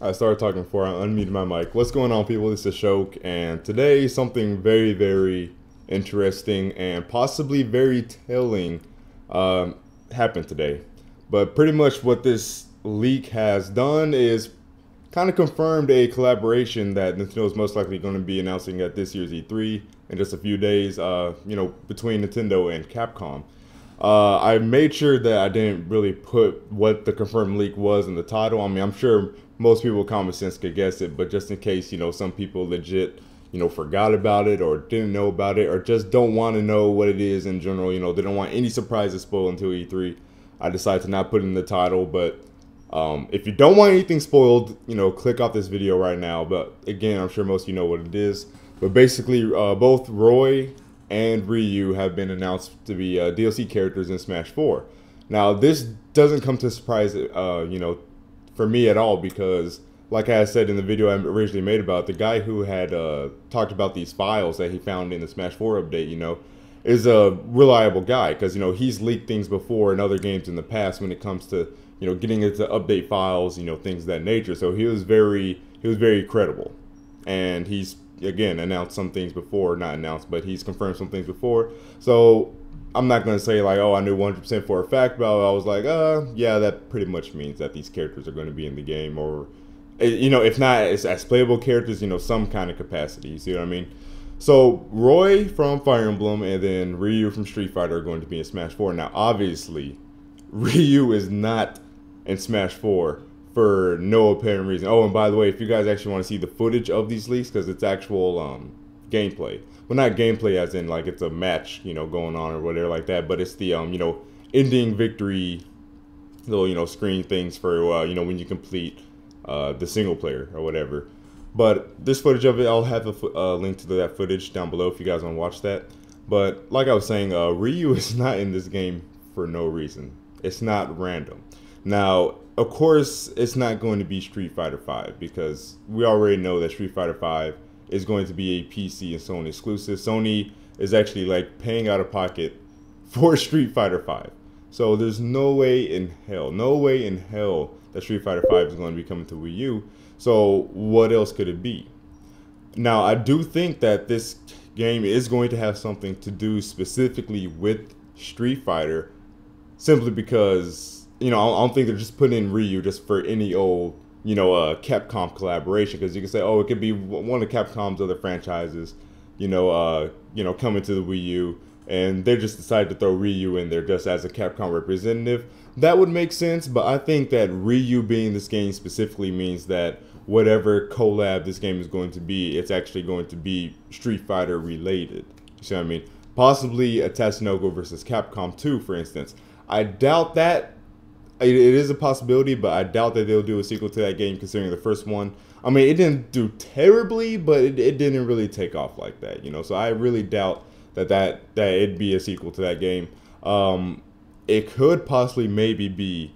I started talking before I unmuted my mic. What's going on, people? This is Shok, and today something very, very interesting and possibly very telling happened today. But pretty much what this leak has done is kind of confirmed a collaboration that Nintendo is most likely going to be announcing at this year's E3 in just a few days. Between Nintendo and Capcom. I made sure that I didn't really put what the confirmed leak was in the title. I mean, I'm sure most people with common sense could guess it, but just in case, some people legit, forgot about it or didn't know about it or just don't want to know what it is in general. They don't want any surprises spoiled until E3. I decided to not put it in the title, but if you don't want anything spoiled, click off this video right now. But again, I'm sure most of you know what it is. But basically, both Roy and Ryu have been announced to be DLC characters in Smash 4. Now, this doesn't come to a surprise, for me at all, because, like I said in the video I originally made about, the guy who had talked about these files that he found in the Smash 4 update, is a reliable guy, because, he's leaked things before in other games in the past when it comes to, getting into update files, things of that nature. So he was very credible, and he's again announced some things before, not announced, but he's confirmed some things before. So I'm not going to say like, oh, I knew 100% for a fact, but I was like, yeah, that pretty much means that these characters are going to be in the game, or if not as playable characters, some kind of capacity. You see what I mean? So Roy from Fire Emblem and then Ryu from Street Fighter are going to be in Smash 4. Now, obviously, Ryu is not in Smash 4 for no apparent reason. Oh, and by the way, if you guys actually want to see the footage of these leaks, because it's actual gameplay. Well, not gameplay as in like it's a match, going on or whatever like that, but it's the ending victory little screen things for when you complete the single player or whatever. But this footage of it, I'll have a link to that footage down below if you guys want to watch that. But like I was saying, Ryu is not in this game for no reason. It's not random. Now, of course, it's not going to be Street Fighter V, because we already know that Street Fighter V is going to be a PC and Sony exclusive. Sony is actually like paying out of pocket for Street Fighter V. So there's no way in hell that Street Fighter V is going to be coming to Wii U. So what else could it be? Now, I do think that this game is going to have something to do specifically with Street Fighter, simply because I don't think they're just putting in Ryu just for any old, Capcom collaboration. Because you can say, oh, it could be one of Capcom's other franchises, coming to the Wii U, and they just decided to throw Ryu in there just as a Capcom representative. That would make sense, but I think that Ryu being in this game specifically means that whatever collab this game is going to be, it's actually going to be Street Fighter related. You see what I mean? Possibly a Tatsunoko versus Capcom 2, for instance. I doubt that. It is a possibility, but I doubt that they'll do a sequel to that game, considering the first one, I mean, it didn't do terribly, but it didn't really take off like that, So I really doubt that it'd be a sequel to that game. It could possibly maybe be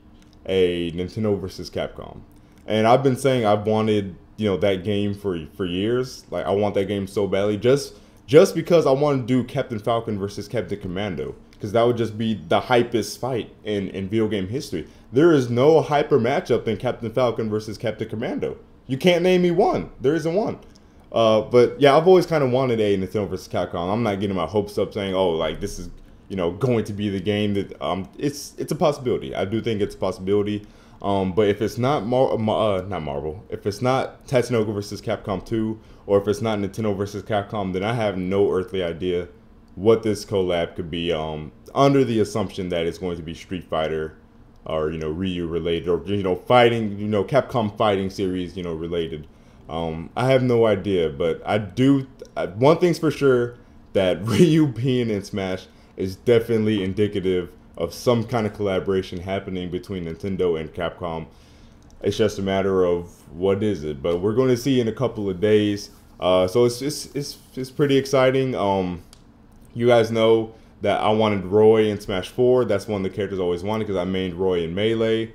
a Nintendo versus Capcom. And I've been saying I've wanted, that game for years. Like, I want that game so badly, just because I want to do Captain Falcon versus Captain Commando. Because that would just be the hypest fight in video game history. There is no hyper matchup than Captain Falcon versus Captain Commando. You can't name me one. There isn't one. But yeah, I've always kind of wanted a Nintendo versus Capcom. I'm not getting my hopes up saying, oh, like this is going to be the game that it's a possibility. I do think it's a possibility. But if it's not not Marvel, if it's not Tatsunoko versus Capcom 2, or if it's not Nintendo versus Capcom, then I have no earthly idea what this collab could be, under the assumption that it's going to be Street Fighter or Ryu related, or fighting, Capcom fighting series related. I have no idea, but one thing's for sure, that Ryu being in Smash is definitely indicative of some kind of collaboration happening between Nintendo and Capcom. It's just a matter of what is it, but we're going to see in a couple of days. So it's pretty exciting. You guys know that I wanted Roy in Smash 4. That's one of the characters I always wanted, because I mained Roy in Melee.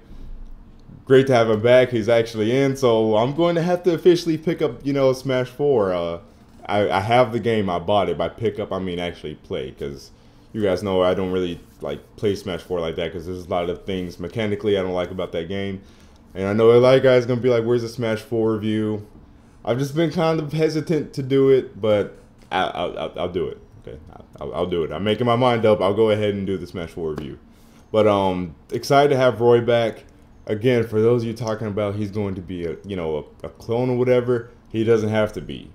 Great to have him back. He's actually in, so I'm going to have to officially pick up, Smash 4. I have the game. I bought it. By pick up, I mean actually play, because you guys know I don't really like play Smash 4 like that, because there's a lot of things mechanically I don't like about that game. And I know a lot of guys gonna be like, "Where's the Smash 4 review?" I've just been kind of hesitant to do it, but I'll do it. Okay, I'll do it. I'm making my mind up. I'll go ahead and do the Smash 4 review. But excited to have Roy back. Again, for those of you talking about he's going to be a clone or whatever, he doesn't have to be.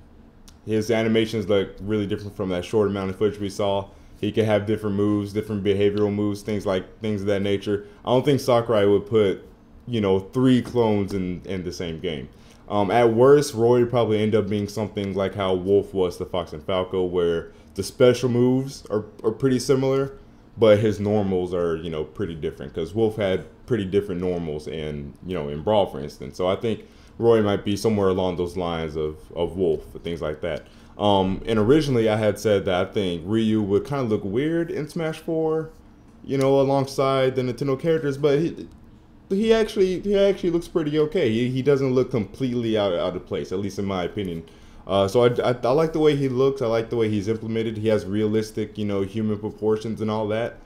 His animations look really different from that short amount of footage we saw. He can have different moves, different behavioral moves, things of that nature. I don't think Sakurai would put 3 clones in the same game. At worst, Roy would probably end up being something like how Wolf was to Fox and Falco, where the special moves are pretty similar, but his normals are pretty different, because Wolf had pretty different normals in Brawl, for instance. So I think Roy might be somewhere along those lines of Wolf and things like that. And originally I had said that I think Ryu would kind of look weird in Smash 4, alongside the Nintendo characters, but he actually looks pretty okay. He doesn't look completely out of place, at least in my opinion. So I like the way he looks. I like the way he's implemented. He has realistic, human proportions and all that,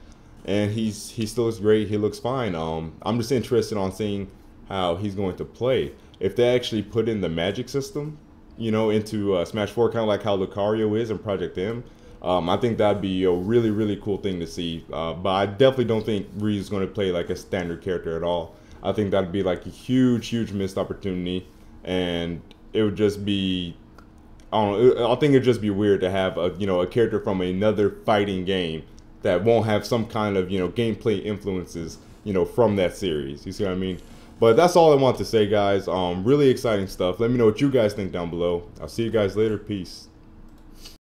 and he still looks great. He looks fine. I'm just interested on seeing how he's going to play. If they actually put in the magic system, into Smash 4, kind of like how Lucario is in Project M, I think that'd be a really, really cool thing to see. But I definitely don't think Ryu's going to play like a standard character at all. I think that'd be like a huge, huge missed opportunity, and it would just be, I don't know, I think it'd just be weird to have a character from another fighting game that won't have some kind of gameplay influences from that series. You see what I mean? But that's all I want to say, guys. Really exciting stuff. Let me know what you guys think down below. I'll see you guys later. Peace.